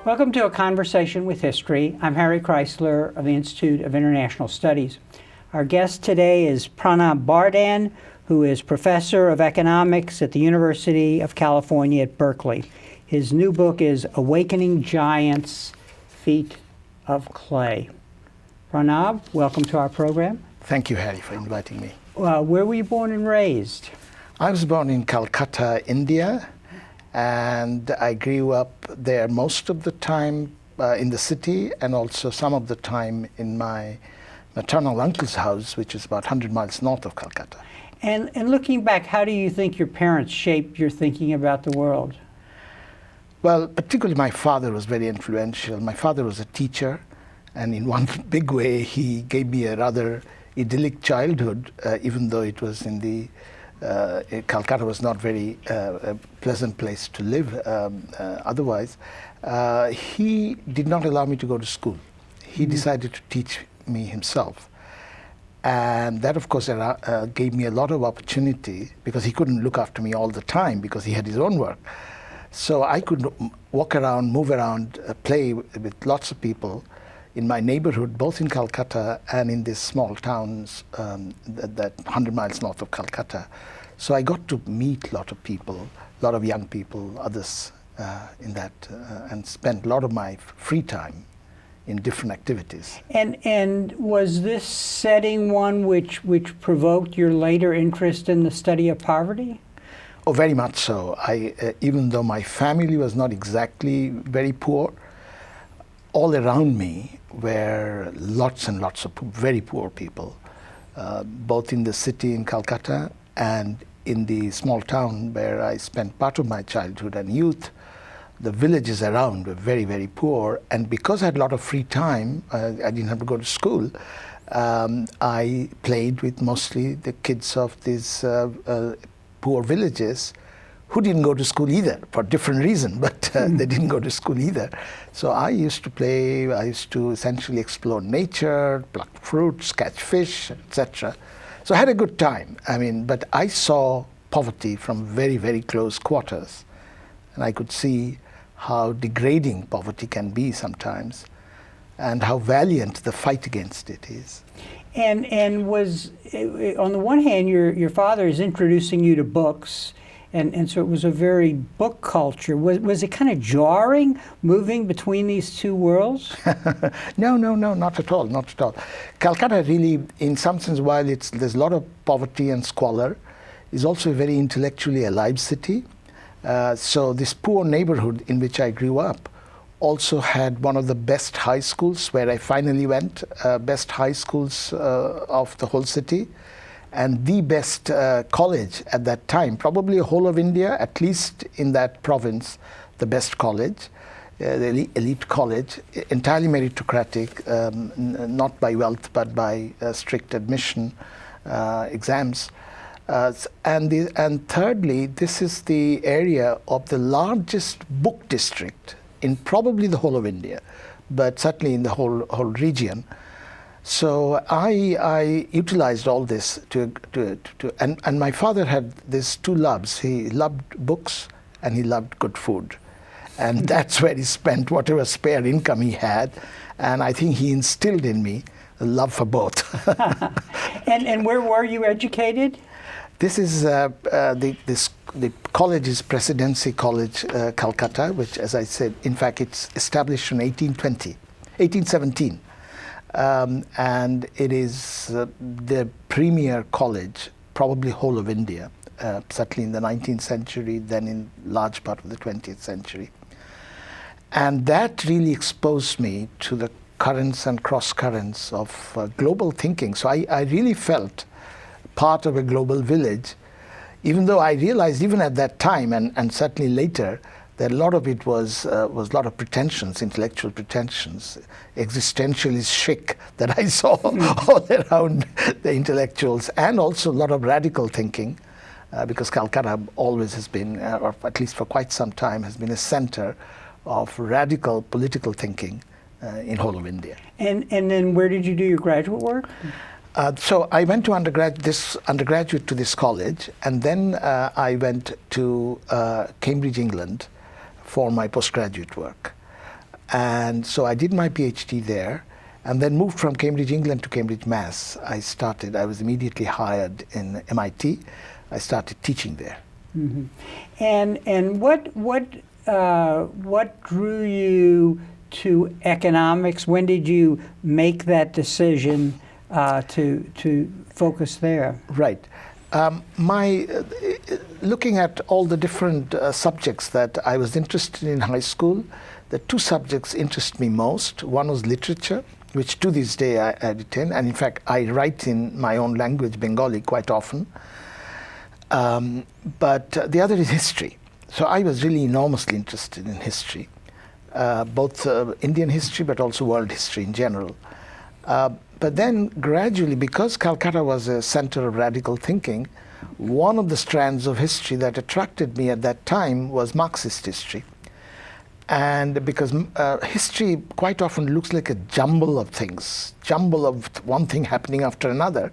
Welcome to A Conversation with History. I'm Harry Kreisler of the Institute of International Studies. Our guest today is Pranab Bardhan, who is professor of economics at the University of California at Berkeley. His new book is Awakening Giants, Feet of Clay. Pranab, welcome to our program. Thank you, Harry, for inviting me. Where were you born and raised? I was born in Calcutta, India, and I grew up there most of the time in the city and also some of the time in my maternal uncle's house, which is about 100 miles north of Calcutta. And looking back, how do you think your parents shaped your thinking about the world? Well, particularly my father was very influential. My father was a teacher, and in one big way, he gave me a rather idyllic childhood, even though it was in the Calcutta was not very a pleasant place to live otherwise. He did not allow me to go to school. He decided to teach me himself. And that, of course, gave me a lot of opportunity because he couldn't look after me all the time because he had his own work. So I could walk around, move around, play with lots of people in my neighborhood, both in Calcutta and in these small towns that 100 miles north of Calcutta. So I got to meet a lot of people, a lot of young people, others in that, and spent a lot of my free time in different activities. And was this setting one which provoked your later interest in the study of poverty? Oh, very much so. Even though my family was not exactly very poor, all around me were lots and lots of very poor people, both in the city in Calcutta and in the small town where I spent part of my childhood and youth. The villages around were very, very poor. And because I had a lot of free time, I didn't have to go to school, I played with mostly the kids of these poor villages who didn't go to school either, for different reason, but they didn't go to school either. So I used to play, I used to essentially explore nature, pluck fruits, catch fish, etc. So I had a good time. But I saw poverty from very, very close quarters. And I could see how degrading poverty can be sometimes and how valiant the fight against it is. And was, on the one hand, your father is introducing you to books, and so it was a very book culture. Was it kind of jarring moving between these two worlds? No, not at all, not at all. Calcutta really, in some sense, while there's a lot of poverty and squalor, is also a very intellectually alive city. So this poor neighborhood in which I grew up also had one of the best high schools where I finally went, best high schools of the whole city, and the best college at that time, probably the whole of India, at least in that province, the best college, the elite college, entirely meritocratic, not by wealth but by strict admission exams. And thirdly, this is the area of the largest book district in probably the whole of India, but certainly in the whole region. So I utilized all this and my father had these two loves. He loved books and he loved good food. And that's where he spent whatever spare income he had. And I think he instilled in me a love for both. And where were you educated? This is the college is Presidency College, Calcutta, which, as I said, in fact, it's established in 1817. And it is the premier college, probably whole of India, certainly in the 19th century, then in large part of the 20th century. And that really exposed me to the currents and cross currents of global thinking. So I really felt part of a global village, even though I realized even at that time and certainly later that a lot of it was a lot of pretensions, intellectual pretensions, existentialist chic that I saw all around the intellectuals, and also a lot of radical thinking, because Calcutta always has been, or at least for quite some time, has been a center of radical political thinking in whole of India. And then where did you do your graduate work? So I went to undergraduate to this college, and then I went to Cambridge, England, for my postgraduate work. And so I did my PhD there, and then moved from Cambridge, England to Cambridge, Mass. I was immediately hired in MIT. I started teaching there. Mm-hmm. And what drew you to economics? When did you make that decision to focus there? Right. Looking at all the different subjects that I was interested in high school, the two subjects interest me most. One was literature, which to this day I retain, and in fact I write in my own language, Bengali, quite often. But the other is history. So I was really enormously interested in history, both Indian history but also world history in general. But then gradually, because Calcutta was a center of radical thinking, one of the strands of history that attracted me at that time was Marxist history. And because history quite often looks like a jumble of things, jumble of one thing happening after another,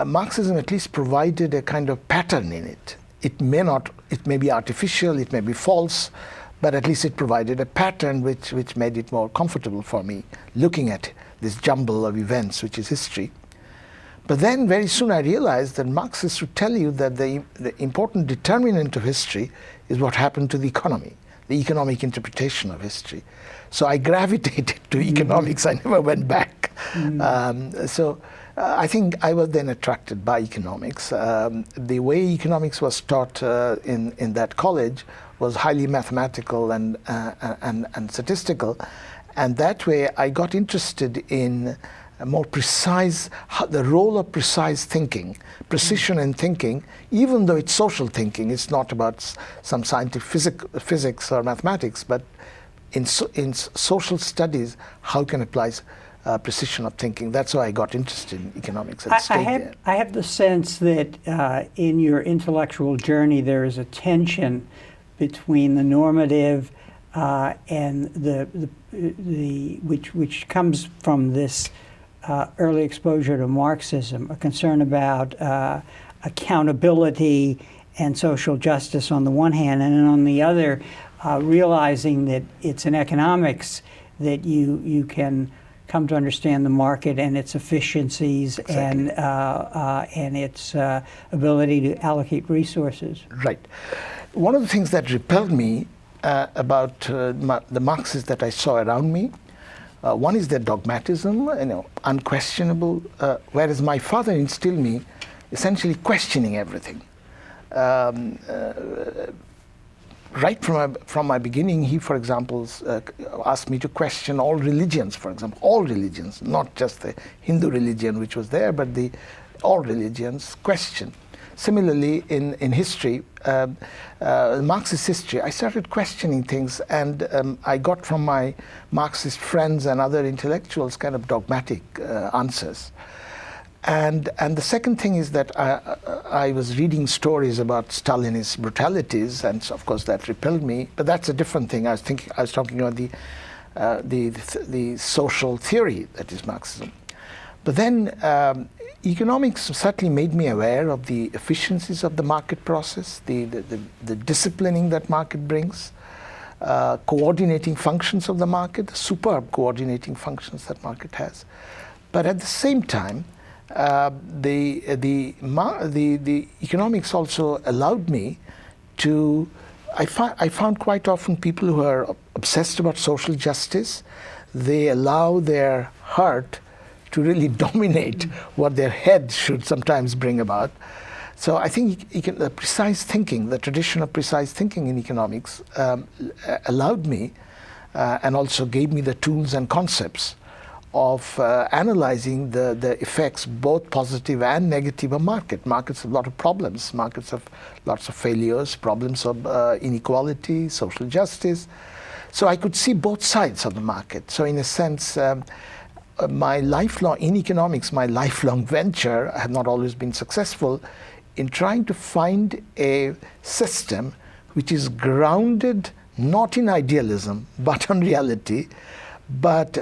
Marxism at least provided a kind of pattern in it. It may be artificial, it may be false, but at least it provided a pattern which made it more comfortable for me, looking at this jumble of events, which is history. But then very soon I realized that Marxists would tell you that the important determinant of history is what happened to the economy, the economic interpretation of history. So I gravitated to economics. I never went back. I think I was then attracted by economics. The way economics was taught in that college was highly mathematical and statistical. And that way I got interested in more precise, the role of precise thinking, precision in thinking, even though it's social thinking. It's not about some scientific physics or mathematics, but in social studies, how can apply precision of thinking. That's why I got interested in economics and stayed there. I have the sense that in your intellectual journey there is a tension between the normative and which comes from this early exposure to Marxism, a concern about accountability and social justice on the one hand, and then on the other, realizing that it's in economics that you can come to understand the market and its efficiencies. Exactly. and its ability to allocate resources. Right. One of the things that repelled me about the Marxists that I saw around me, one is their dogmatism, unquestionable, whereas my father instilled me essentially questioning everything. Right from my beginning, he, for example, asked me to question all religions, for example, all religions, not just the Hindu religion which was there, but all religions, question. Similarly, in history, Marxist history, I started questioning things, and I got from my Marxist friends and other intellectuals kind of dogmatic answers. And the second thing is that I was reading stories about Stalinist brutalities, and so of course that repelled me. But that's a different thing. I was talking about the social theory that is Marxism. But then economics certainly made me aware of the efficiencies of the market process, the disciplining that market brings, coordinating functions of the market, the superb coordinating functions that market has. But at the same time, the economics also allowed me to. I found quite often people who are obsessed about social justice, they allow their heart to really dominate what their head should sometimes bring about. So I think the precise thinking, the tradition of precise thinking in economics, allowed me and also gave me the tools and concepts of analyzing the effects, both positive and negative, of market. Markets have a lot of problems. Markets have lots of failures, problems of inequality, social justice. So I could see both sides of the market. So in a sense, my lifelong venture, I have not always been successful in trying to find a system which is grounded not in idealism, but on reality, but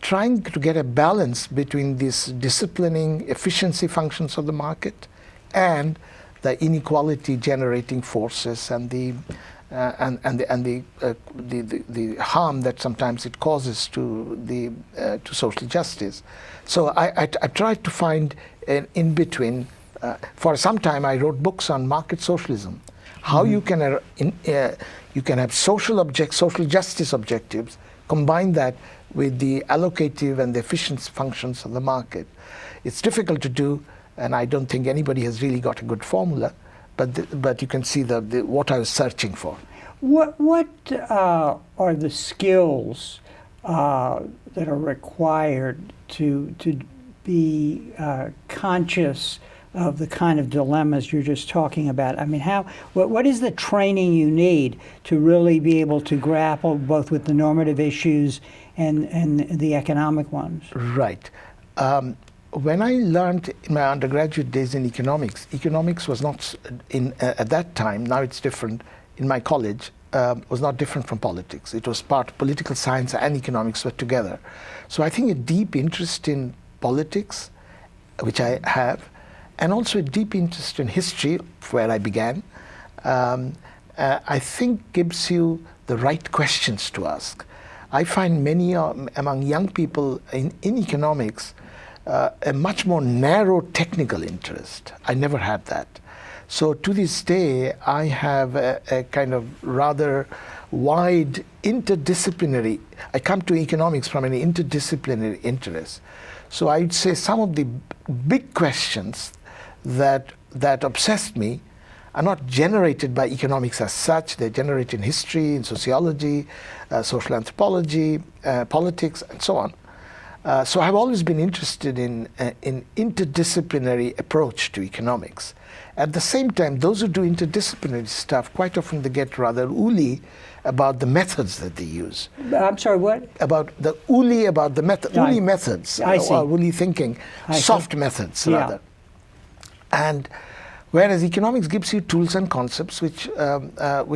trying to get a balance between these disciplining efficiency functions of the market and the inequality generating forces and the the harm that sometimes it causes to social justice. So I tried to find an in between. For some time, I wrote books on market socialism, how you can have social justice objectives, combine that with the allocative and the efficient functions of the market. It's difficult to do, and I don't think anybody has really got a good formula. But you can see what I was searching for. What are the skills that are required to be conscious of the kind of dilemmas you're just talking about? I mean, what is the training you need to really be able to grapple both with the normative issues and the economic ones? Right. When I learned in my undergraduate days in economics was not at that time, now it's different, in my college, was not different from politics. It was part political science and economics were together. So I think a deep interest in politics, which I have, and also a deep interest in history, where I began, I think gives you the right questions to ask. I find many among young people in economics a much more narrow technical interest. I never had that. So to this day, I have a kind of rather wide interdisciplinary, I come to economics from an interdisciplinary interest. So I'd say some of the big questions that obsessed me are not generated by economics as such. They're generated in history, in sociology, social anthropology, politics, and so on. So I've always been interested in interdisciplinary approach to economics. At the same time, those who do interdisciplinary stuff, quite often they get rather woolly about the methods that they use. I'm sorry, what? About the method, woolly methods, or woolly thinking, soft methods rather. And whereas economics gives you tools and concepts which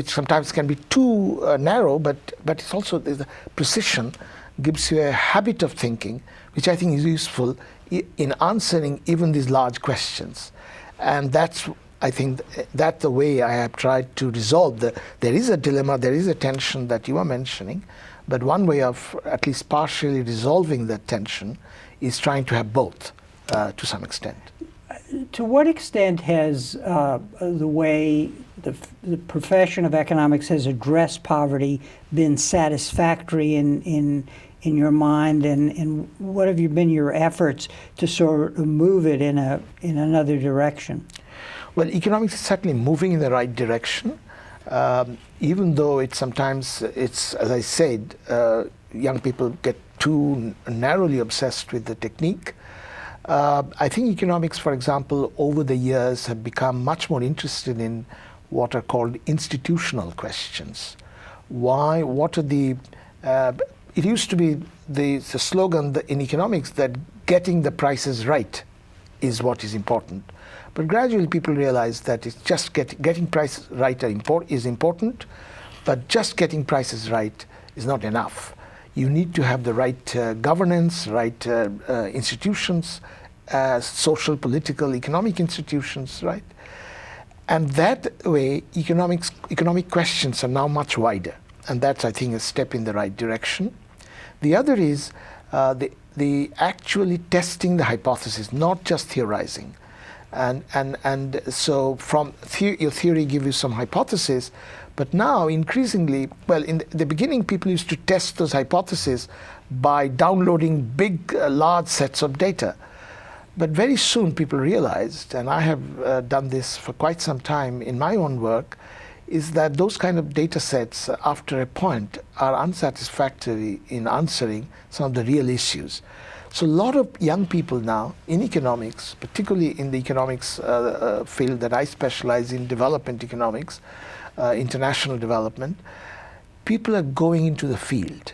sometimes can be too narrow, but it's also the precision gives you a habit of thinking, which I think is useful in answering even these large questions. And I think that's the way I have tried to resolve there is a dilemma, there is a tension that you are mentioning, but one way of at least partially resolving that tension is trying to have both to some extent. To what extent has the way the profession of economics has addressed poverty been satisfactory in your mind, and what have been your efforts to sort of move it in another direction? Well, economics is certainly moving in the right direction, even though sometimes it's, as I said, young people get too narrowly obsessed with the technique. I think economics, for example, over the years have become much more interested in what are called institutional questions. Why? What are the it used to be the slogan in economics that getting the prices right is what is important. But gradually people realize that it's just getting prices right is important, but just getting prices right is not enough. You need to have the right governance, right institutions, social, political, economic institutions, right? And that way, economic questions are now much wider. And that's, I think, a step in the right direction. The other is the actually testing the hypothesis, not just theorizing. And so from your theory gives you some hypothesis, but now increasingly, well, in the beginning, people used to test those hypotheses by downloading big, large sets of data. But very soon people realized, and I have done this for quite some time in my own work, is that those kind of data sets, after a point, are unsatisfactory in answering some of the real issues. So a lot of young people now in economics, particularly in the economics field that I specialize in, development economics, international development, people are going into the field.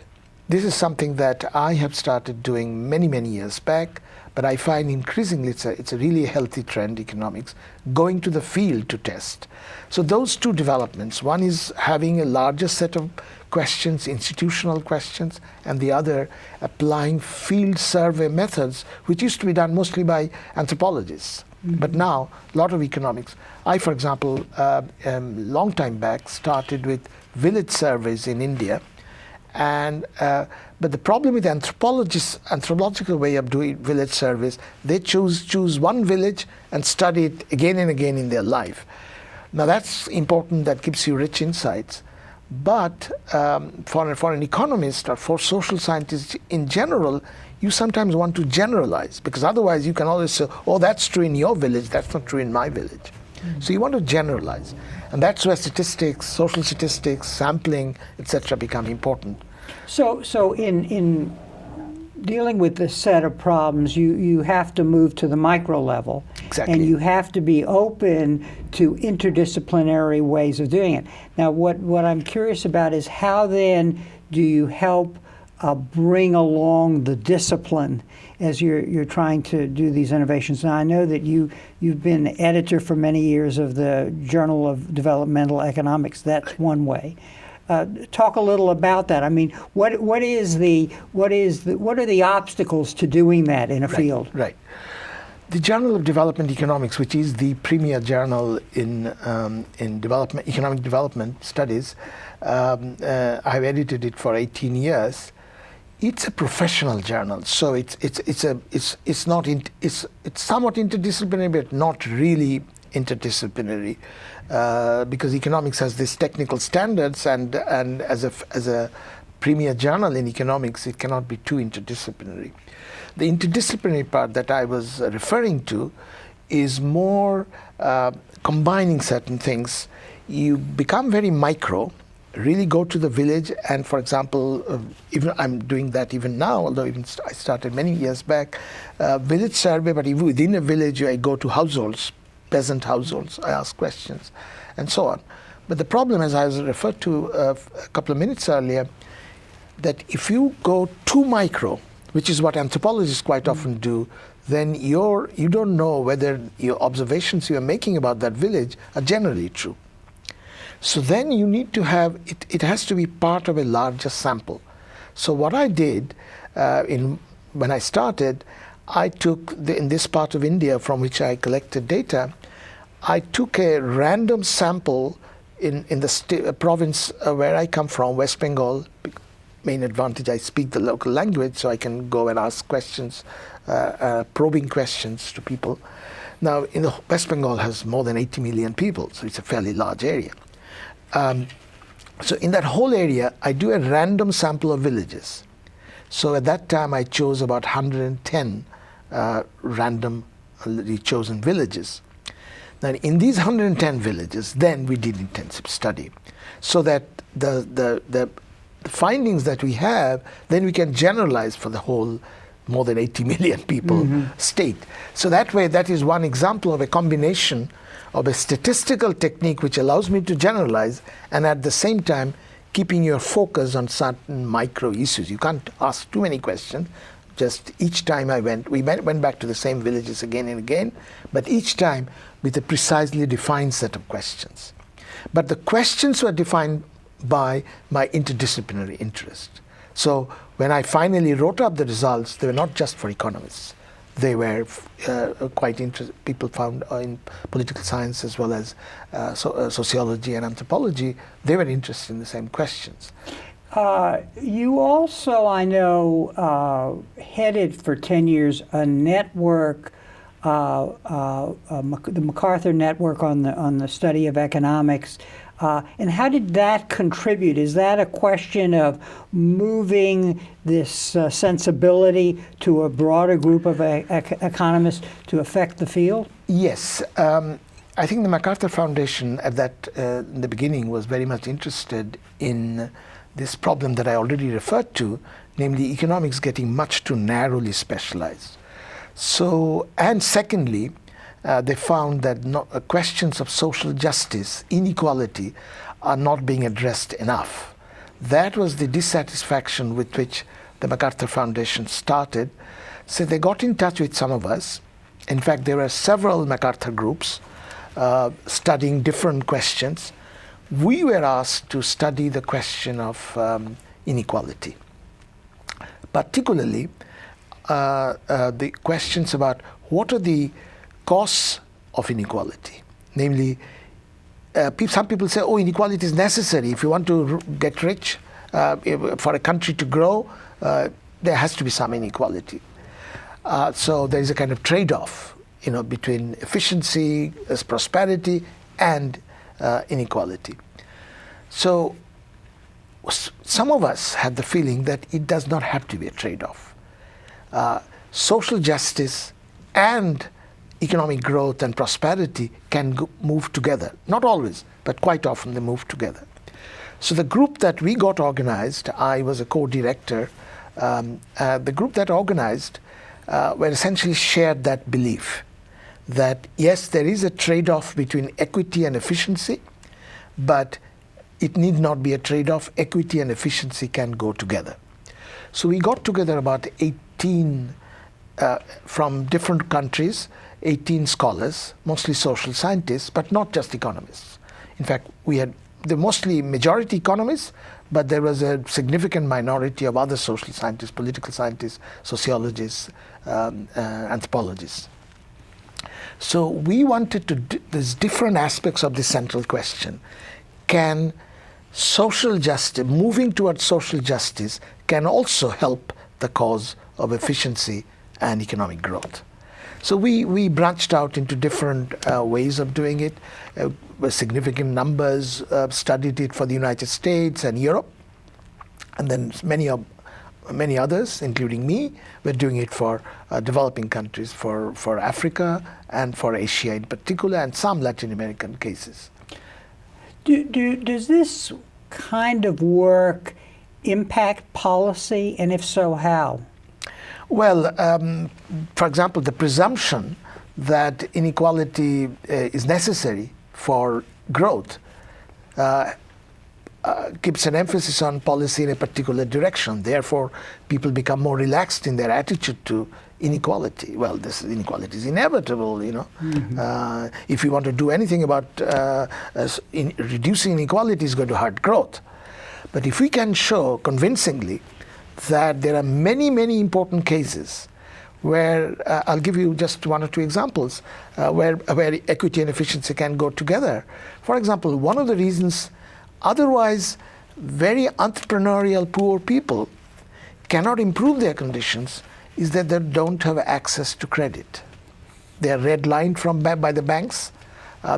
This is something that I have started doing many, many years back, but I find increasingly it's a really healthy trend, economics, going to the field to test. So those two developments, one is having a larger set of questions, institutional questions, and the other applying field survey methods, which used to be done mostly by anthropologists. But now, a lot of economics. I, for example, long time back, started with village surveys in India. And but the problem with anthropological way of doing village surveys, they choose one village and study it again and again in their life. Now that's important, that gives you rich insights. But for an economist or for social scientists in general, you sometimes want to generalize, because otherwise you can always say, oh, that's true in your village, that's not true in my village. So you want to generalize. And that's where statistics, social statistics, sampling, etc. become important. So in dealing with this set of problems, you have to move to the micro level. Exactly. And you have to be open to interdisciplinary ways of doing it. Now, what I'm curious about is how then do you help bring along the discipline as you're trying to do these innovations? Now, I know that you've been editor for many years of the Journal of Developmental Economics. That's one way. Talk a little about that. I mean, what are the obstacles to doing that in a field? Right. The Journal of Development Economics, which is the premier journal in economic development studies, I've edited it for 18 years. It's a professional journal, so it's somewhat interdisciplinary, but not really interdisciplinary, because economics has these technical standards, and as a premier journal in economics, it cannot be too interdisciplinary. The interdisciplinary part that I was referring to is more combining certain things. You become very micro, really go to the village, and for example, even I'm doing that even now, although I started many years back, village survey, but within a village I go to households, peasant households, I ask questions, and so on. But the problem, as I was referred to a couple of minutes earlier, that if you go too micro, which is what anthropologists quite often do, then you don't know whether your observations you are making about that village are generally true. So then you need to have, it has to be part of a larger sample. So what I did when I started, I took, in this part of India from which I collected data, I took a random sample in the province where I come from, West Bengal. Main advantage, I speak the local language, so I can go and ask questions, probing questions to people. Now, West Bengal has more than 80 million people, so it's a fairly large area. So in that whole area, I do a random sample of villages. So at that time, I chose about 110 randomly chosen villages. Now, in these 110 villages, then we did intensive study, so that the findings that we have, then we can generalize for the whole more than 80 million people state. So that way, that is one example of a combination of a statistical technique which allows me to generalize, and at the same time keeping your focus on certain micro issues. You can't ask too many questions. Just each time we went back to the same villages again and again, but each time with a precisely defined set of questions. But the questions were defined by my interdisciplinary interest. So when I finally wrote up the results, they were not just for economists. They were quite interesting. People found in political science as well as sociology and anthropology, they were interested in the same questions. You also, I know, headed for 10 years a network, the MacArthur Network on the study of economics. And how did that contribute? Is that a question of moving this sensibility to a broader group of economists to affect the field? Yes. I think the MacArthur Foundation at in the beginning was very much interested in this problem that I already referred to, namely economics getting much too narrowly specialized. So, and secondly, they found that questions of social justice, inequality, are not being addressed enough. That was the dissatisfaction with which the MacArthur Foundation started. So they got in touch with some of us. In fact, there were several MacArthur groups studying different questions. We were asked to study the question of inequality, particularly the questions about what are the costs of inequality. Namely, some people say, oh, inequality is necessary. If you want to get rich, for a country to grow, there has to be some inequality. So there is a kind of trade-off, between efficiency, prosperity, and inequality. So some of us have the feeling that it does not have to be a trade-off. Social justice and economic growth and prosperity can move together. Not always, but quite often they move together. So the group that we got organized, I was a co-director, the group that organized were essentially shared that belief that yes, there is a trade-off between equity and efficiency, but it need not be a trade-off. Equity and efficiency can go together. So we got together about 18 from different countries, 18 scholars, mostly social scientists, but not just economists. In fact, we had the mostly majority economists, but there was a significant minority of other social scientists, political scientists, sociologists, anthropologists. So we wanted to there's different aspects of this central question. Can social justice, moving towards social justice, can also help the cause of efficiency and economic growth? So we branched out into different ways of doing it. Significant numbers studied it for the United States and Europe, and then many others, including me, were doing it for developing countries, for Africa and for Asia in particular, and some Latin American cases. Does this kind of work impact policy, and if so, how? Well, for example, the presumption that inequality is necessary for growth keeps an emphasis on policy in a particular direction. Therefore, people become more relaxed in their attitude to inequality. Well, this inequality is inevitable, Mm-hmm. If you want to do anything about reducing inequality, is going to hurt growth. But if we can show convincingly that there are many, many important cases where, I'll give you just one or two examples, where equity and efficiency can go together. For example, one of the reasons otherwise very entrepreneurial poor people cannot improve their conditions is that they don't have access to credit. They are redlined by the banks.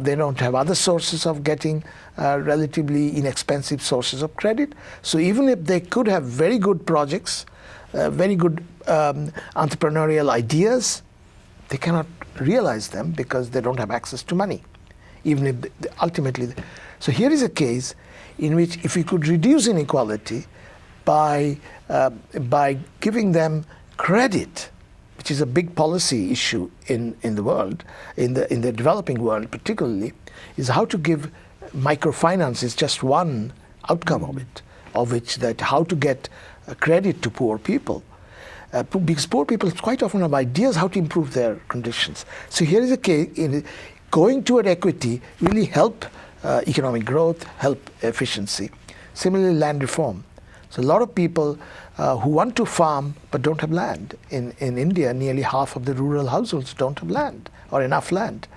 They don't have other sources of getting relatively inexpensive sources of credit. So even if they could have very good projects, very good entrepreneurial ideas, they cannot realize them because they don't have access to money, even if ultimately. So here is a case in which if we could reduce inequality by giving them credit, which is a big policy issue in the world, in the developing world particularly, is how to give microfinance is just one outcome of it, of which that how to get credit to poor people. Because poor people quite often have ideas how to improve their conditions. So here is a case, going toward equity really help economic growth, help efficiency. Similarly, land reform. So a lot of people who want to farm but don't have land. In India, nearly half of the rural households don't have land or enough land.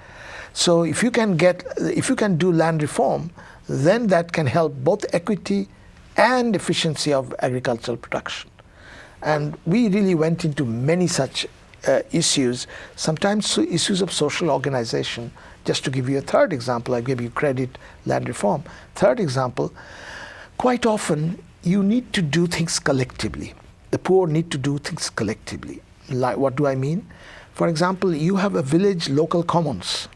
So if you can do land reform, then that can help both equity and efficiency of agricultural production. And we really went into many such issues, sometimes issues of social organization. Just to give you a third example, I gave you credit, land reform. Third example, quite often you need to do things collectively. The poor need to do things collectively. Like, what do I mean? For example, you have a village local commons.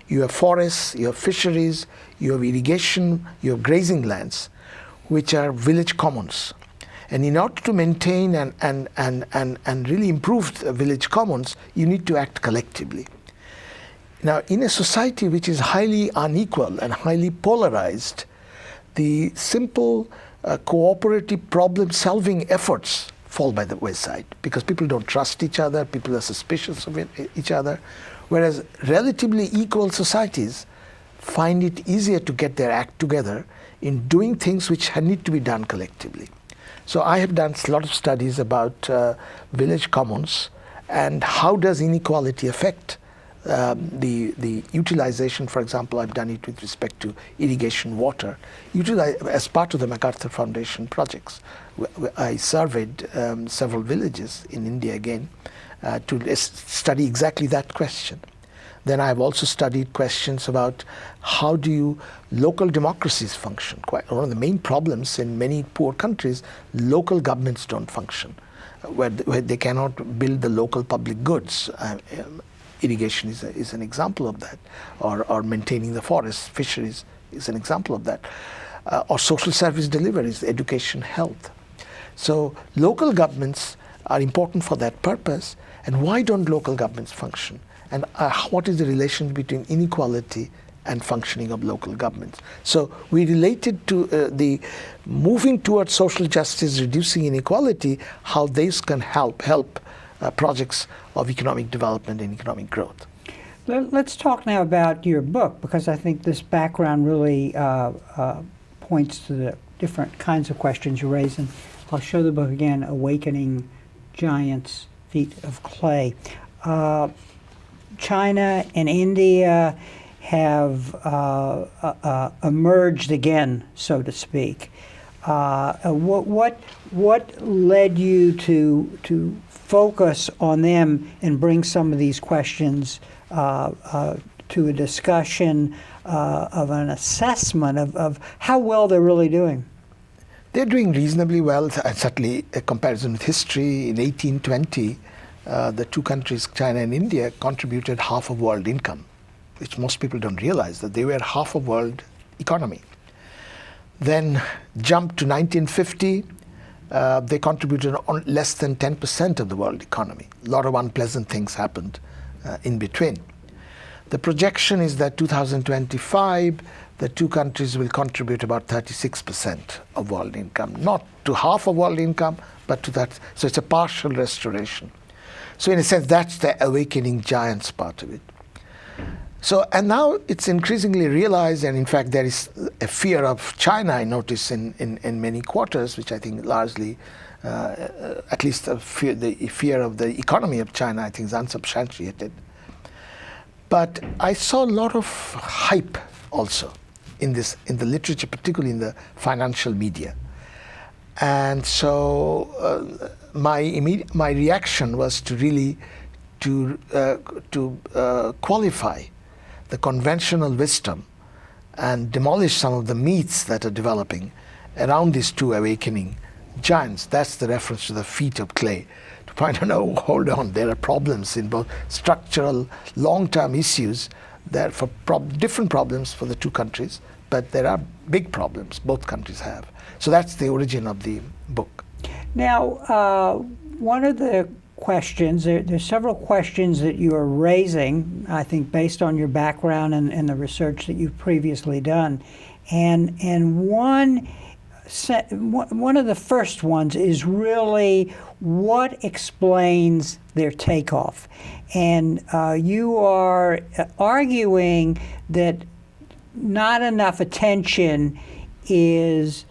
You have forests, you have fisheries, you have irrigation, you have grazing lands, which are village commons. And in order to maintain and really improve the village commons, you need to act collectively. Now, in a society which is highly unequal and highly polarized, the simple cooperative problem-solving efforts fall by the wayside because people don't trust each other, people are suspicious of each other, whereas relatively equal societies find it easier to get their act together in doing things which need to be done collectively. So I have done a lot of studies about village commons and how does inequality affect The utilization, for example, I've done it with respect to irrigation water, as part of the MacArthur Foundation projects. I surveyed several villages in India again to study exactly that question. Then I've also studied questions about how do local democracies function. One of the main problems in many poor countries, local governments don't function, where they cannot build the local public goods. Irrigation is an example of that, or maintaining the forests, fisheries is an example of that, or social service deliveries, education, health. So local governments are important for that purpose. And why don't local governments function? And what is the relation between inequality and functioning of local governments? So we related to the moving towards social justice, reducing inequality, how these can help projects of economic development and economic growth. Let's talk now about your book, because I think this background really points to the different kinds of questions you raise. And I'll show the book again, Awakening Giants' Feet of Clay. China and India have emerged again, so to speak. What led you to focus on them and bring some of these questions to a discussion of an assessment of how well they're really doing? They're doing reasonably well, certainly a comparison with history. In 1820, the two countries, China and India, contributed half of world income, which most people don't realize, that they were half of world economy. Then jumped to 1950, they contributed on less than 10% of the world economy. A lot of unpleasant things happened in between. The projection is that 2025, the two countries will contribute about 36% of world income, not to half of world income, but to that. So it's a partial restoration. So in a sense, that's the awakening giants part of it. So, and now it's increasingly realized, and in fact there is a fear of China, I notice in many quarters, which I think largely, at least the fear of the economy of China, I think is unsubstantiated. But I saw a lot of hype also in the literature, particularly in the financial media. And so my reaction was to really qualify the conventional wisdom and demolish some of the myths that are developing around these two awakening giants. That's the reference to the feet of clay. To point out, oh, hold on, there are problems in both structural, long-term issues that for different problems for the two countries, but there are big problems both countries have. So that's the origin of the book. Now, one of the questions, there's several questions that you are raising, I think, based on your background and the research that you've previously done. And one of the first ones is really what explains their takeoff. And you are arguing that not enough attention is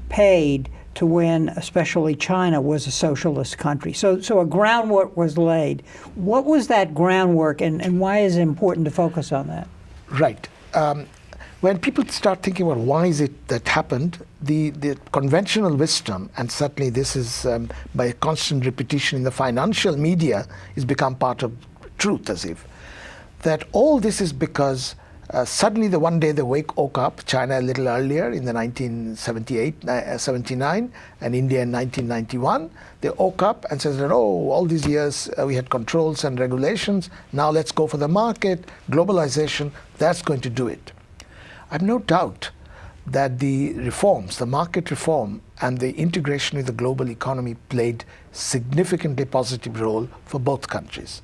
paid to when especially China was a socialist country. So a groundwork was laid. What was that groundwork, and why is it important to focus on that? Right. When people start thinking about why is it that happened, the conventional wisdom, and certainly this is by constant repetition in the financial media, has become part of truth, as if that all this is because suddenly the one day they woke up, China a little earlier in the 1978-79, and India in 1991, they woke up and said, oh, all these years we had controls and regulations, now let's go for the market, globalization, that's going to do it. I have no doubt that the reforms, the market reform and the integration with the global economy played significantly positive role for both countries.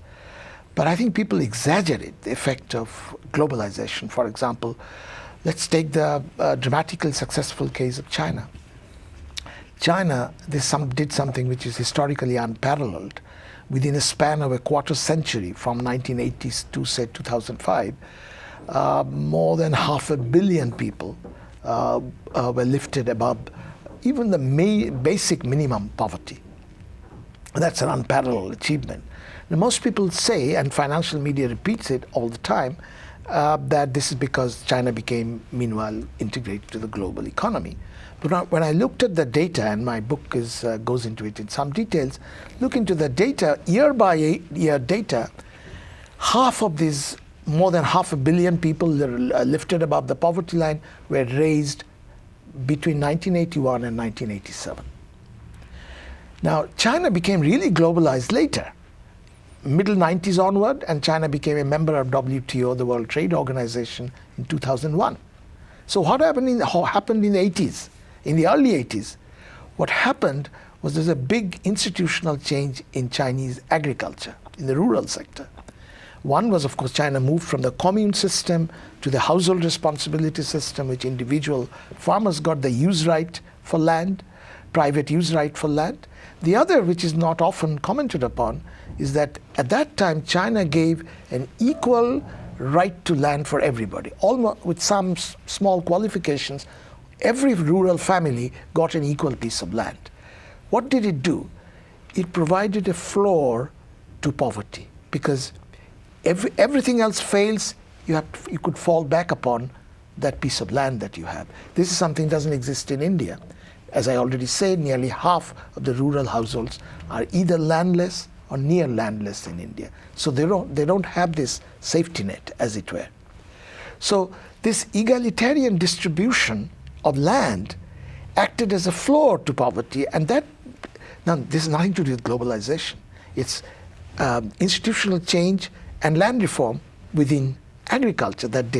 But I think people exaggerate the effect of globalization. For example, let's take the dramatically successful case of China. China did something which is historically unparalleled. Within a span of a quarter century, from 1980s to, say, 2005, more than 500 million people were lifted above even the basic minimum poverty. That's an unparalleled achievement. Now, most people say, and financial media repeats it all the time, that this is because China became, meanwhile, integrated to the global economy. But when I looked at the data, and my book goes into it in some details, look into the data, year by year data, half of these, more than 500 million people lifted above the poverty line were raised between 1981 and 1987. Now, China became really globalized later, middle 90s onward, and China became a member of WTO, the World Trade Organization, in 2001. So what happened in the 80s, in the early 80s? What happened was there's a big institutional change in Chinese agriculture, in the rural sector. One was, of course, China moved from the commune system to the household responsibility system, which individual farmers got the use right for land, private use right for land. The other, which is not often commented upon, is that at that time China gave an equal right to land for everybody, almost with some small qualifications. Every rural family got an equal piece of land. What did it do? It provided a floor to poverty, because everything else fails, you could fall back upon that piece of land that you have. This is something that doesn't exist in India. As I already said, nearly half of the rural households are either landless or near landless in India. So they don't have this safety net, as it were. So this egalitarian distribution of land acted as a floor to poverty, and now this has nothing to do with globalization. It's institutional change and land reform within agriculture that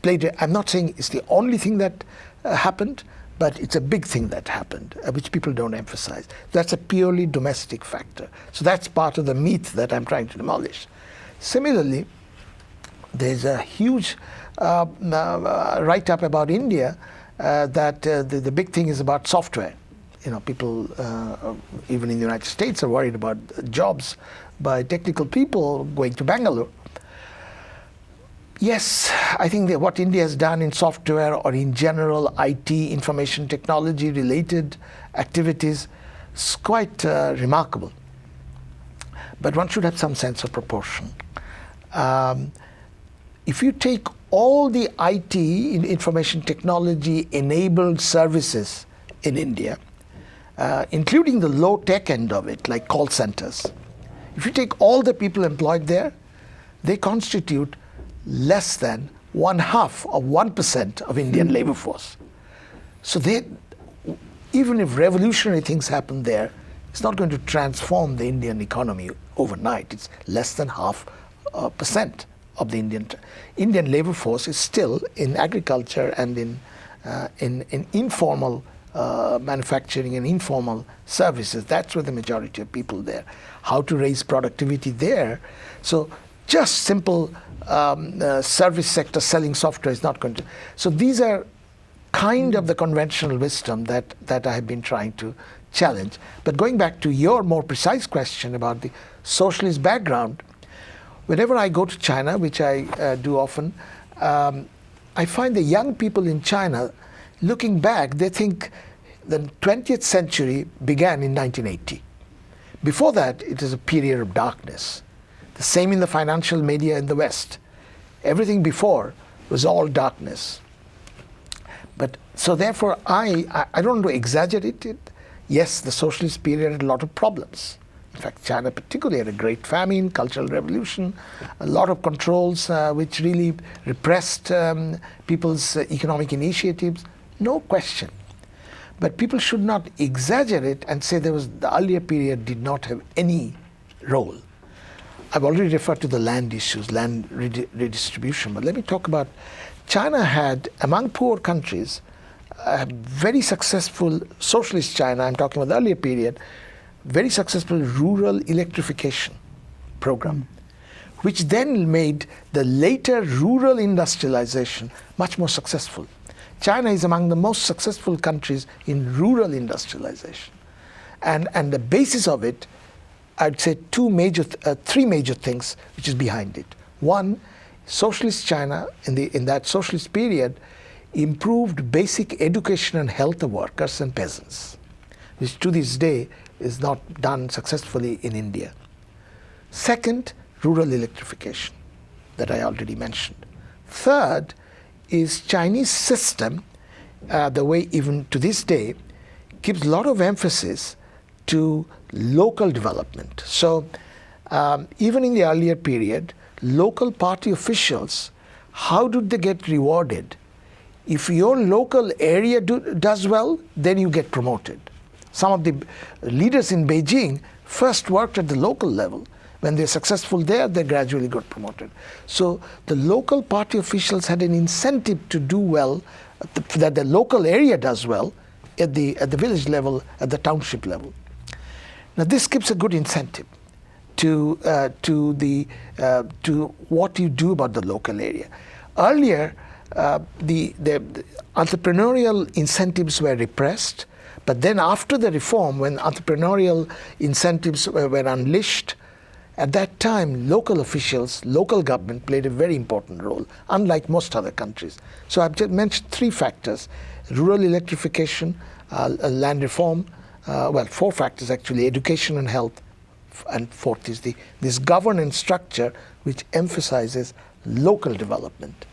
played. I'm not saying it's the only thing that happened, but it's a big thing that happened, which people don't emphasize. That's a purely domestic factor. So that's part of the myth that I'm trying to demolish. Similarly, there's a huge write-up about India that the big thing is about software. People, even in the United States, are worried about jobs by technical people going to Bangalore. Yes, I think that what India has done in software or in general IT, information technology related activities is quite remarkable. But one should have some sense of proportion. If you take all the IT, information technology enabled services in India, including the low tech end of it, like call centers, if you take all the people employed there, they constitute less than 1/2 of Indian labor force. So even if revolutionary things happen there, it's not going to transform the Indian economy overnight. It's less than 0.5% of the Indian labor force is still in agriculture and in informal manufacturing and informal services. That's where the majority of people there. How to raise productivity there? So just simple service sector selling software is not going to. So these are kind of the conventional wisdom that I have been trying to challenge. But going back to your more precise question about the socialist background, whenever I go to China, which I do often, I find the young people in China, looking back, they think the 20th century began in 1980. Before that, it is a period of darkness. The same in the financial media in the West. Everything before was all darkness. But so therefore, I don't want to exaggerate it. Yes, the socialist period had a lot of problems. In fact, China particularly had a great famine, cultural revolution, a lot of controls which really repressed people's economic initiatives. No question. But people should not exaggerate and say the earlier period did not have any role. I've already referred to the land issues, land redistribution, but let me talk about China had, among poor countries, a very successful, socialist China, I'm talking about the earlier period, very successful rural electrification program, which then made the later rural industrialization much more successful. China is among the most successful countries in rural industrialization. And the basis of it, I'd say three major things which is behind it. One, socialist China in that socialist period improved basic education and health of workers and peasants, which to this day is not done successfully in India. Second, rural electrification that I already mentioned. Third is Chinese system, the way even to this day, gives a lot of emphasis to local development. So even in the earlier period, local party officials, how did they get rewarded? If your local area does well, then you get promoted. Some of the leaders in Beijing first worked at the local level. When they're successful there, they gradually got promoted. So the local party officials had an incentive to do well, that the local area does well at the village level, at the township level. Now this gives a good incentive to what you do about the local area. Earlier, the entrepreneurial incentives were repressed, but then after the reform, when entrepreneurial incentives were unleashed, at that time, local officials, local government played a very important role, unlike most other countries. So I've just mentioned three factors: rural electrification, land reform, well, four factors actually: education and health, and fourth is this governance structure which emphasizes local development.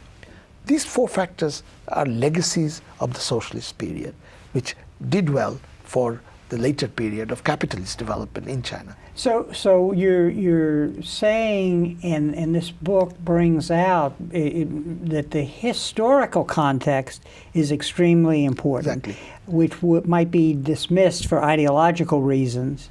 These four factors are legacies of the socialist period, which did well for the later period of capitalist development in China. So you're saying, and this book brings out that the historical context is extremely important, Exactly. which might be dismissed for ideological reasons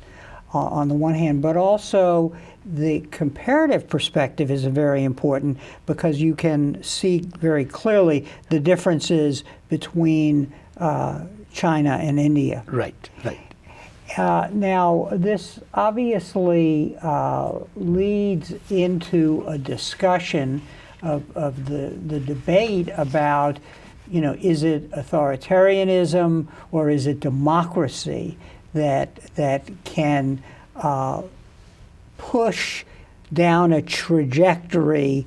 on the one hand, but also the comparative perspective is very important because you can see very clearly the differences between China and India. Right, right. Now, this obviously leads into a discussion of the debate about, is it authoritarianism or is it democracy that can push down a trajectory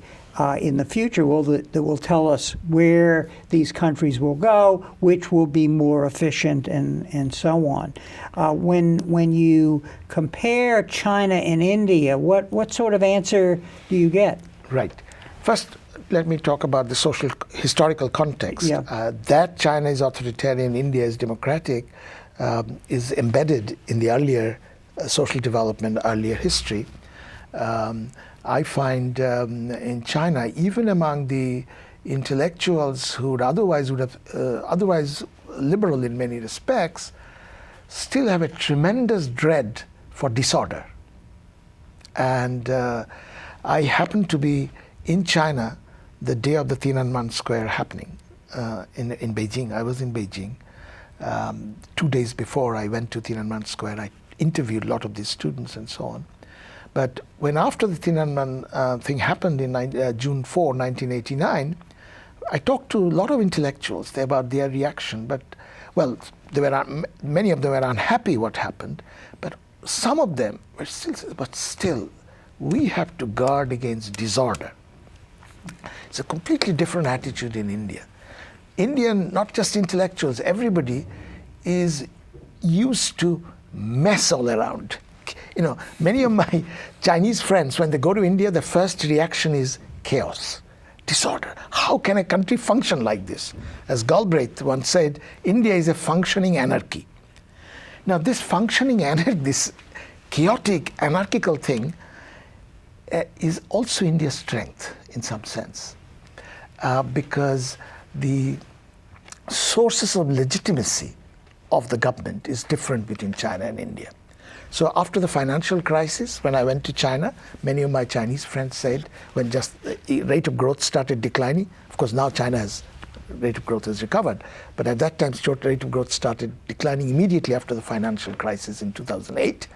in the future that will tell us where these countries will go, which will be more efficient, and so on. When you compare China and India, what sort of answer do you get? Right. First, let me talk about the social historical context. Yeah. That China is authoritarian, India is democratic, is embedded in the earlier social development, earlier history. I find in China, even among the intellectuals who would otherwise liberal in many respects, still have a tremendous dread for disorder. And I happened to be in China the day of the Tiananmen Square happening in Beijing. I was in Beijing. 2 days before I went to Tiananmen Square, I interviewed a lot of these students and so on. But when after the Tiananmen thing happened in June 4, 1989, I talked to a lot of intellectuals about their reaction. But, well, many of them were unhappy what happened, but some of them were still, we have to guard against disorder. It's a completely different attitude in India. Indian, not just intellectuals, everybody is used to mess all around. Many of my Chinese friends, when they go to India, the first reaction is chaos, disorder. How can a country function like this? As Galbraith once said, India is a functioning anarchy. Now, this functioning anarchy, this chaotic, anarchical thing, is also India's strength in some sense, because the sources of legitimacy of the government is different between China and India. So after the financial crisis, when I went to China, many of my Chinese friends said, when just the rate of growth started declining, of course now China's rate of growth has recovered, but at that time short rate of growth started declining immediately after the financial crisis in 2008.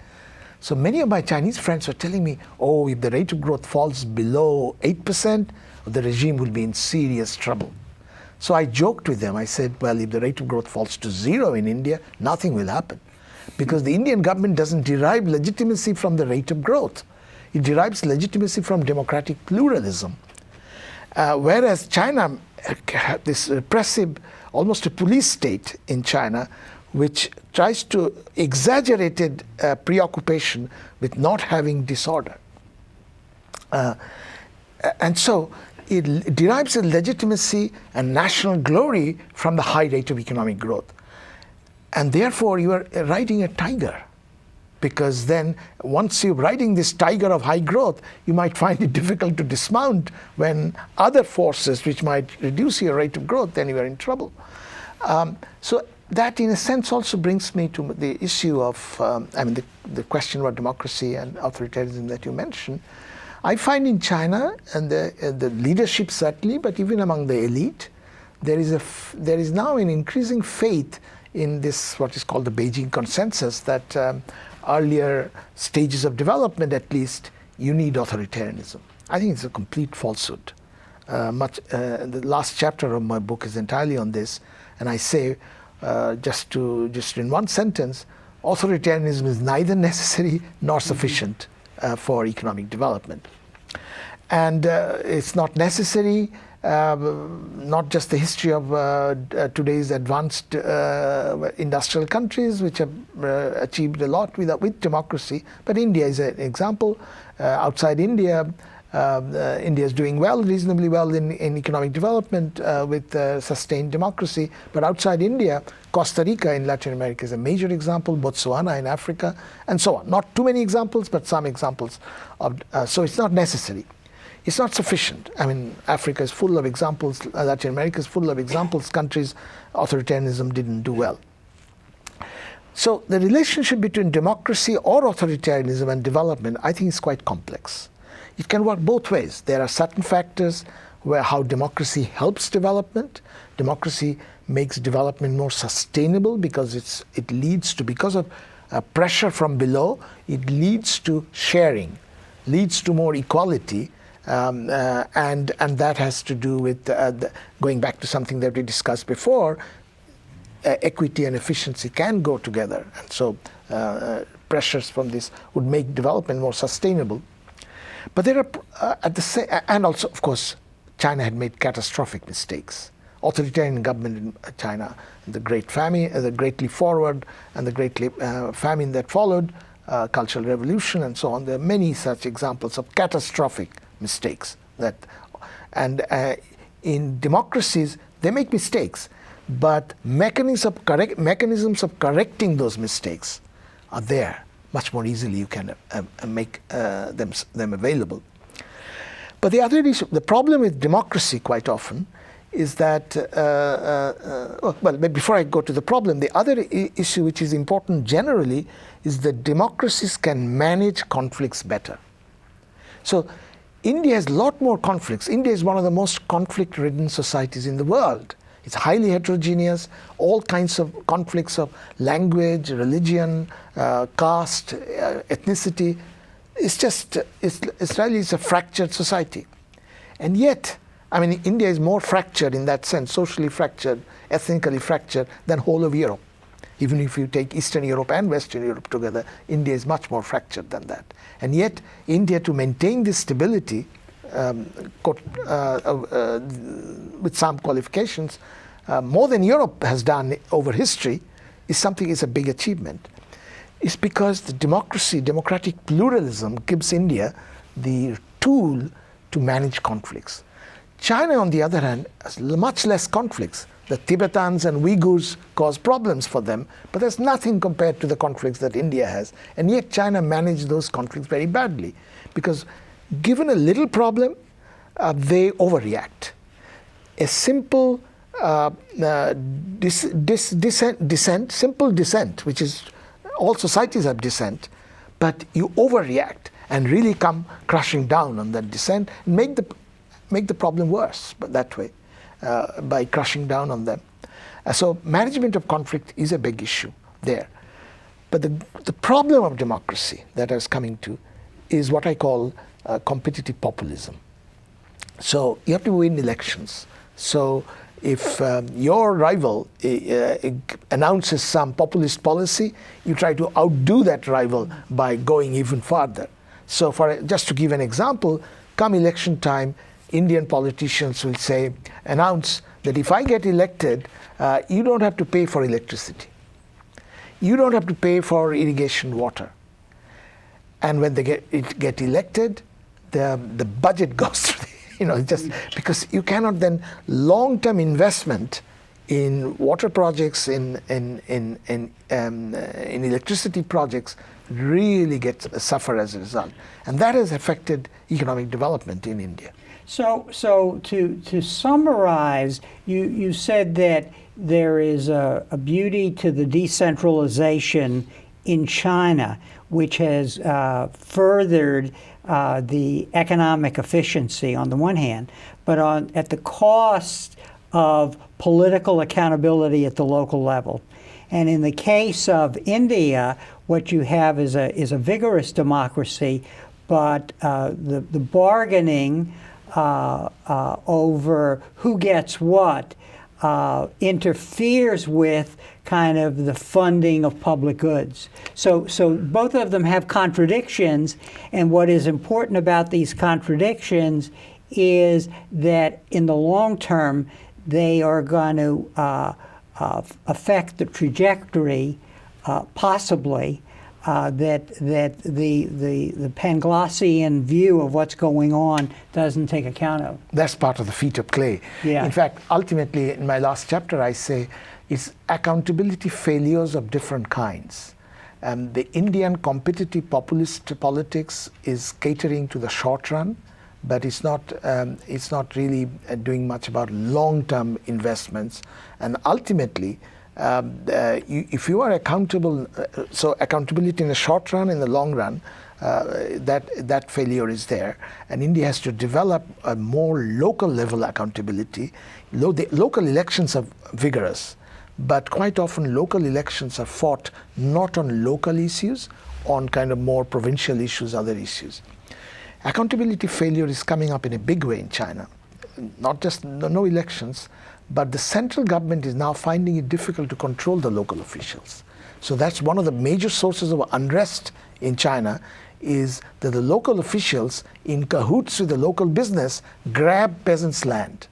So many of my Chinese friends were telling me, oh, if the rate of growth falls below 8%, the regime will be in serious trouble. So I joked with them. I said, well, if the rate of growth falls to 0 in India, nothing will happen. Because the Indian government doesn't derive legitimacy from the rate of growth. It derives legitimacy from democratic pluralism. Whereas China, this repressive, almost a police state in China, which tries to exaggerated preoccupation with not having disorder. And so it derives its legitimacy and national glory from the high rate of economic growth. And therefore, you are riding a tiger. Because then, once you're riding this tiger of high growth, you might find it difficult to dismount when other forces which might reduce your rate of growth, then you are in trouble. So that, in a sense, also brings me to the issue of, the question about democracy and authoritarianism that you mentioned. I find in China, and the leadership certainly, but even among the elite, there is now an increasing faith in this, what is called the Beijing consensus, that earlier stages of development, at least, you need authoritarianism. I think it's a complete falsehood. The last chapter of my book is entirely on this, and I say, just in one sentence, authoritarianism is neither necessary nor sufficient for economic development. And it's not necessary, not just the history of today's advanced industrial countries, which have achieved a lot with democracy, but India is an example. Outside India, India is doing reasonably well in economic development with sustained democracy. But outside India, Costa Rica in Latin America is a major example, Botswana in Africa, and so on. Not too many examples, but some examples. So it's not necessary. It's not sufficient. I mean, Africa is full of examples, Latin America is full of examples, countries authoritarianism didn't do well. So the relationship between democracy or authoritarianism and development, I think, is quite complex. It can work both ways. There are certain factors where how democracy helps development. Democracy makes development more sustainable because it leads to, because of pressure from below, it leads to sharing, leads to more equality. And that has to do with, going back to something that we discussed before, equity and efficiency can go together. And so pressures from this would make development more sustainable. But there are, at the same, and also, of course, China had made catastrophic mistakes. Authoritarian government in China, the Great Famine, the Great Leap Forward, and the Great Famine that followed, Cultural Revolution, and so on. There are many such examples of catastrophic mistakes in democracies they make mistakes, but mechanisms of correcting those mistakes are there much more easily. You can make them available. But the other issue, the problem with democracy quite often is that but before I go to the problem, the other issue which is important generally is that democracies can manage conflicts better. So India has a lot more conflicts. India is one of the most conflict-ridden societies in the world. It's highly heterogeneous, all kinds of conflicts of language, religion, caste, ethnicity. It's really a fractured society. And yet, I mean, India is more fractured in that sense, socially fractured, ethnically fractured, than whole of Europe. Even if you take Eastern Europe and Western Europe together, India is much more fractured than that. And yet, India, to maintain this stability, with some qualifications, more than Europe has done over history, is a big achievement. It's because the democratic pluralism gives India the tool to manage conflicts. China, on the other hand, has much less conflicts. The Tibetans and Uyghurs cause problems for them, but there's nothing compared to the conflicts that India has. And yet China managed those conflicts very badly, because given a little problem, they overreact. A simple simple dissent, which is, all societies have dissent, but you overreact and really come crushing down on that dissent and make the problem worse, but that way. By crushing down on them. So management of conflict is a big issue there. But the problem of democracy that I was coming to is what I call competitive populism. So you have to win elections. So if your rival announces some populist policy, you try to outdo that rival by going even farther. So just to give an example, come election time, Indian politicians will announce that if I get elected, you don't have to pay for electricity. you don't have to pay for irrigation water. And when they get elected, the budget goes to just because you cannot then long-term investment in water projects, in electricity projects, really suffer as a result, and that has affected economic development in India. So to summarize, you said that there is a beauty to the decentralization in China, which has furthered the economic efficiency on the one hand, but at the cost of political accountability at the local level. And in the case of India, what you have is a vigorous democracy, but the bargaining over who gets what interferes with kind of the funding of public goods. So both of them have contradictions, and what is important about these contradictions is that in the long term, they are going to affect the trajectory, possibly, that the Panglossian view of what's going on doesn't take account of. That's part of the feet of clay. Yeah. In fact, ultimately, in my last chapter, I say it's accountability failures of different kinds. The Indian competitive populist politics is catering to the short run, but it's not really doing much about long-term investments. And ultimately, if you are accountable, so accountability in the short run, in the long run, that failure is there. And India has to develop a more local level accountability. The local elections are vigorous, but quite often local elections are fought not on local issues, on kind of more provincial issues, other issues. Accountability failure is coming up in a big way in China. Not just no elections, but the central government is now finding it difficult to control the local officials. So that's one of the major sources of unrest in China, is that the local officials, in cahoots with the local business, grab peasants' land.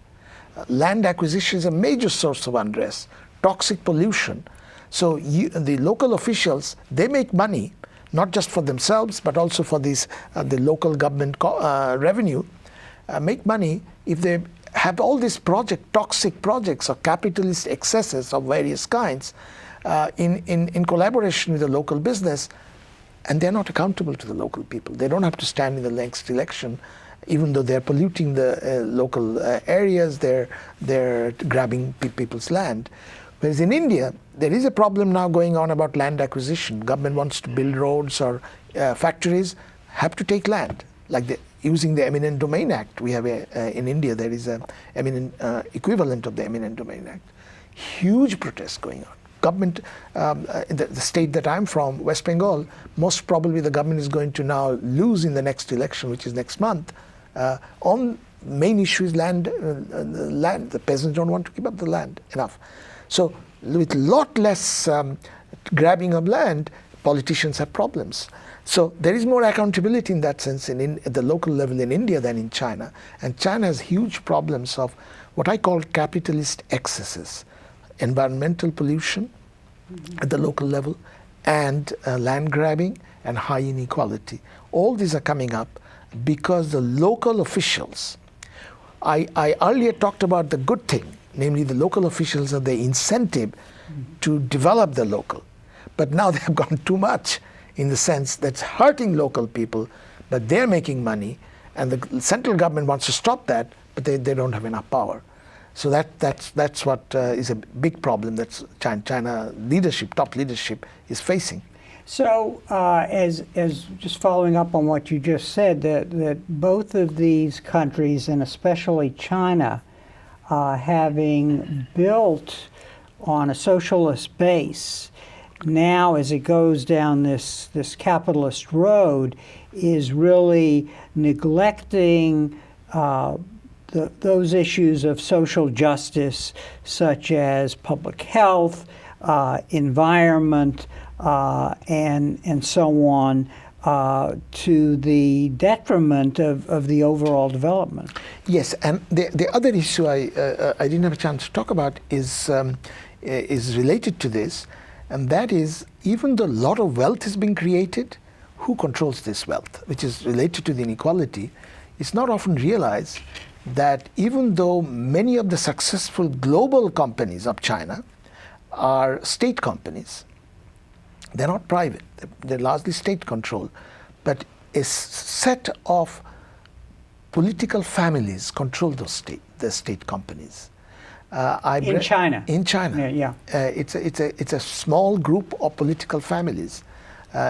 Land acquisition is a major source of unrest. Toxic pollution. So the local officials, they make money, not just for themselves, but also for the local government revenue, make money if they have all these toxic projects or capitalist excesses of various kinds in collaboration with the local business, and they're not accountable to the local people. They don't have to stand in the next election, even though they're polluting the local areas, they're grabbing people's land. Whereas in India, there is a problem now going on about land acquisition. Government wants to build roads or factories, have to take land, like using the Eminent Domain Act. We have in India, there is an eminent equivalent of the Eminent Domain Act. Huge protests going on. Government, in the state that I'm from, West Bengal, most probably the government is going to now lose in the next election, which is next month, on main issue is land. The peasants don't want to give up the land enough. So with a lot less grabbing of land, politicians have problems. So there is more accountability in that sense at the local level in India than in China. And China has huge problems of what I call capitalist excesses, environmental pollution at the local level, and land grabbing and high inequality. All these are coming up because the local officials, I earlier talked about the good thing, namely the local officials have the incentive to develop the local. But now they have gone too much in the sense that's hurting local people, but they're making money, and the central government wants to stop that, but they don't have enough power. So that's what is a big problem that China leadership, top leadership, is facing. So as just following up on what you just said, that both of these countries, and especially China, having built on a socialist base, now as it goes down this capitalist road, is really neglecting those issues of social justice, such as public health, environment, and so on, to the detriment of the overall development. Yes, and the other issue I didn't have a chance to talk about is related to this. And that is, even though a lot of wealth is being created, who controls this wealth, which is related to the inequality, it's not often realized that even though many of the successful global companies of China are state companies, they're not private, they're largely state controlled, but a set of political families control the state companies. In China? In China. Yeah. It's a small group of political families.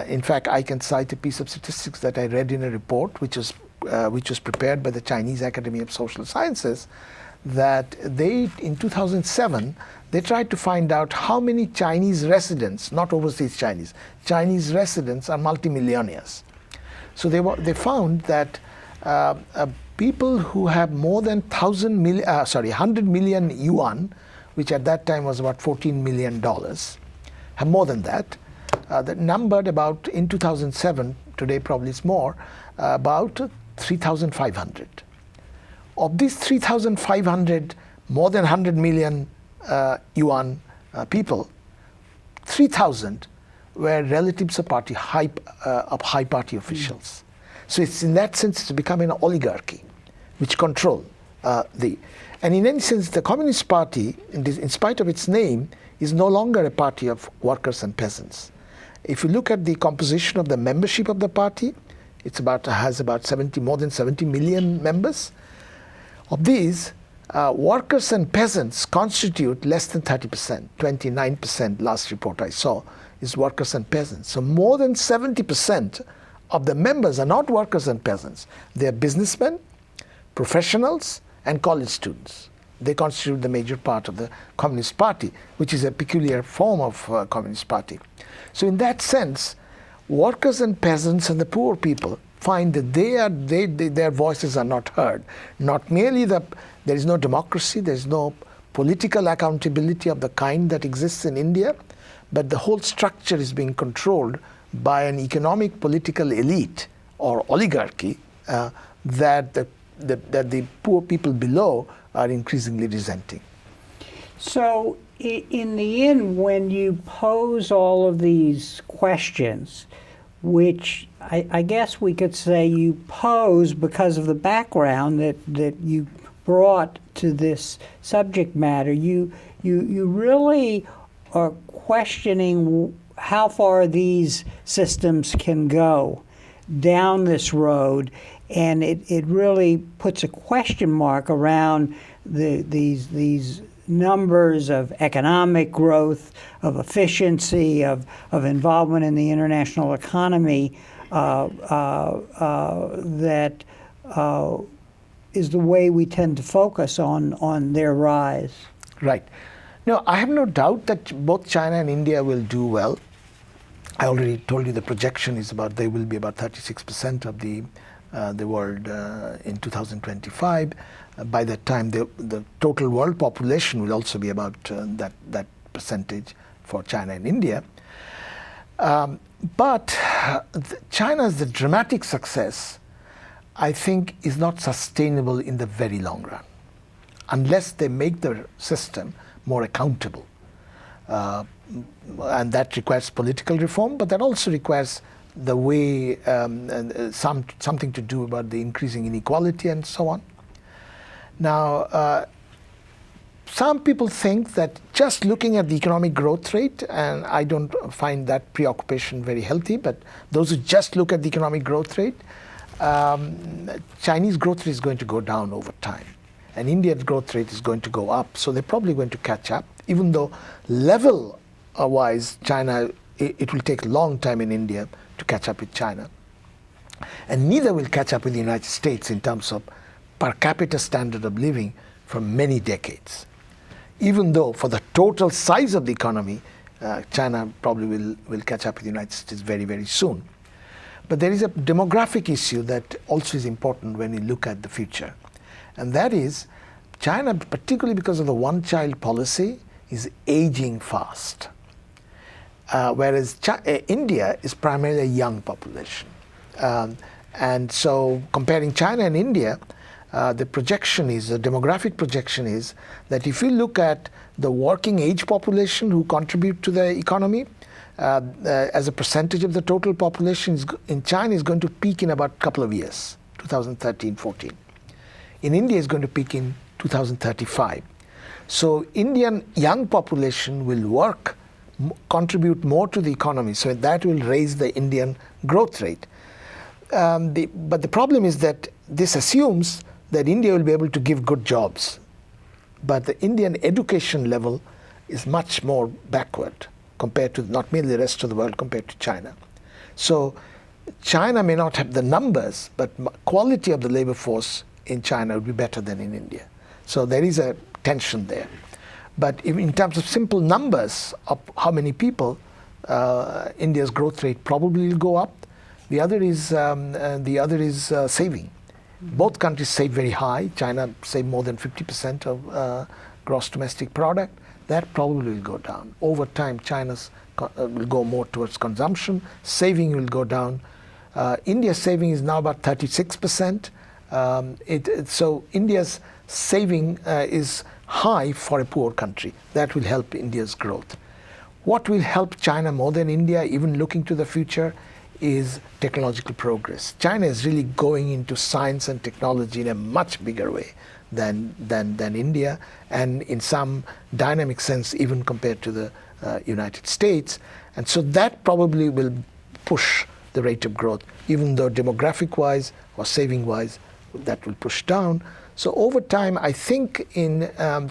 In fact, I can cite a piece of statistics that I read in a report, which was prepared by the Chinese Academy of Social Sciences, that in 2007, they tried to find out how many Chinese residents, not overseas Chinese residents are multimillionaires. So they found that people who have more than 100 million yuan, which at that time was about $14 million, have more than that. That numbered about, in 2007, today probably it's more, about 3,500. Of these 3,500, more than 100 million yuan people, 3,000 were relatives of high party officials. So it's, in that sense, it's become an oligarchy, which control and in any sense, the Communist Party, in spite of its name, is no longer a party of workers and peasants. If you look at the composition of the membership of the party, has about more than 70 million members. Of these, workers and peasants constitute less than 30%, 29% last report I saw is workers and peasants. So more than 70% of the members are not workers and peasants. They are businessmen, professionals, and college students. They constitute the major part of the Communist Party, which is a peculiar form of Communist Party. So in that sense, workers and peasants and the poor people find that their voices are not heard. Not merely there is no democracy, there is no political accountability of the kind that exists in India, but the whole structure is being controlled by an economic political elite or oligarchy that the poor people below are increasingly resenting. So in the end, when you pose all of these questions, which I guess we could say you pose because of the background that you brought to this subject matter, you really are questioning how far these systems can go down this road, and it really puts a question mark around these numbers of economic growth, of efficiency, of involvement in the international economy that is the way we tend to focus on their rise. Right. No, I have no doubt that both China and India will do well. I already told you the projection is they will be about 36% of the world in 2025. By that time, the total world population will also be about that percentage for China and India. But China's dramatic success, I think, is not sustainable in the very long run, unless they make the system more accountable. And that requires political reform, but that also requires the way something to do about the increasing inequality and so on. Now, some people think that just looking at the economic growth rate, and I don't find that preoccupation very healthy, but those who just look at the economic growth rate, Chinese growth rate is going to go down over time, and India's growth rate is going to go up. So they're probably going to catch up, even though level-wise, China, it will take a long time in India to catch up with China. And neither will catch up with the United States in terms of per capita standard of living for many decades. Even though for the total size of the economy, China probably will catch up with the United States very, very soon. But there is a demographic issue that also is important when you look at the future. And that is, China, particularly because of the one-child policy, is aging fast. Whereas India is primarily a young population. And so comparing China and India, the projection is, the demographic projection is, that if you look at the working age population who contribute to the economy, as a percentage of the total population in China is going to peak in about a couple of years, 2013-14. In India is going to peak in 2035. So Indian young population will work, contribute more to the economy, so that will raise the Indian growth rate. But the problem is that this assumes that India will be able to give good jobs. But the Indian education level is much more backward compared to not merely the rest of the world, compared to China. So China may not have the numbers, but quality of the labor force in China would be better than in India. So there is a tension there. But in terms of simple numbers of how many people, India's growth rate probably will go up. The other is saving. Both countries save very high. China save more than 50% of gross domestic product. That probably will go down. Over time, China's will go more towards consumption. Saving will go down. India's saving is now about 36%. So India's saving is high for a poor country. That will help India's growth. What will help China more than India, even looking to the future, is technological progress. China is really going into science and technology in a much bigger way than India, and in some dynamic sense even compared to the United States. And so that probably will push the rate of growth, even though demographic-wise or saving-wise, that will push down. So over time, I think in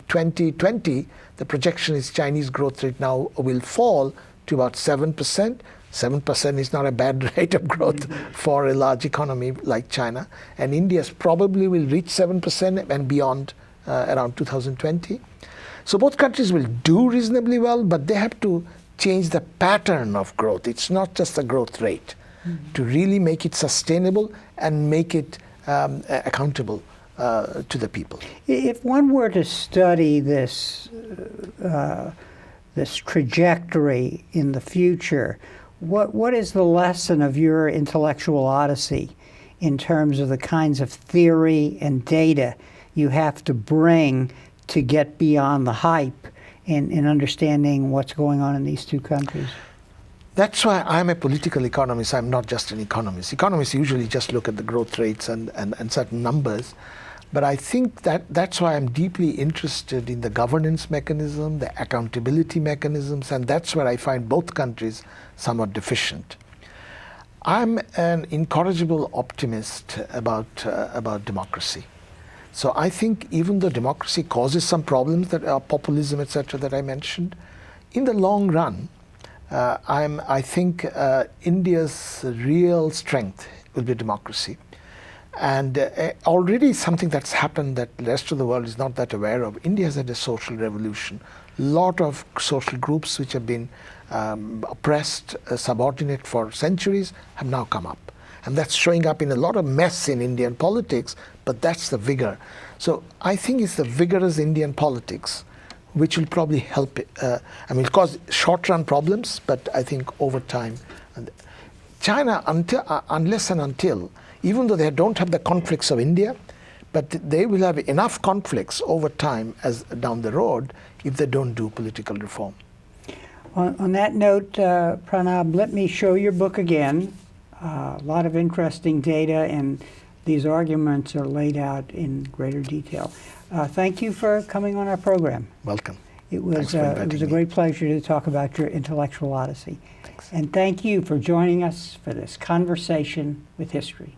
2020, the projection is Chinese growth rate now will fall to about 7%. 7% is not a bad rate of growth for a large economy like China. And India's probably will reach 7% and beyond around 2020. So both countries will do reasonably well, but they have to change the pattern of growth. It's not just the growth rate. To really make it sustainable and make it accountable to the people. If one were to study this trajectory in the future, what is the lesson of your intellectual odyssey in terms of the kinds of theory and data you have to bring to get beyond the hype in understanding what's going on in these two countries? That's why I'm a political economist. I'm not just an economist. Economists usually just look at the growth rates and certain numbers. But I think that's why I'm deeply interested in the governance mechanism, the accountability mechanisms, and that's where I find both countries somewhat deficient. I'm an incorrigible optimist about democracy. So I think even though democracy causes some problems that are populism, etc., that I mentioned, in the long run, I think India's real strength will be democracy. And already something that's happened that the rest of the world is not that aware of. India has had a social revolution. A lot of social groups which have been oppressed, subordinate for centuries have now come up. And that's showing up in a lot of mess in Indian politics, but that's the vigor. So I think it's the vigorous Indian politics which will probably help it. It'll cause short-run problems, but I think over time. China, unless and until, even though they don't have the conflicts of India, but they will have enough conflicts over time as down the road if they don't do political reform. On that note, Pranab, let me show your book again. A lot of interesting data, and these arguments are laid out in greater detail. Thank you for coming on our program. Welcome. It was a great pleasure to talk about your intellectual odyssey. Thanks. And thank you for joining us for this conversation with history.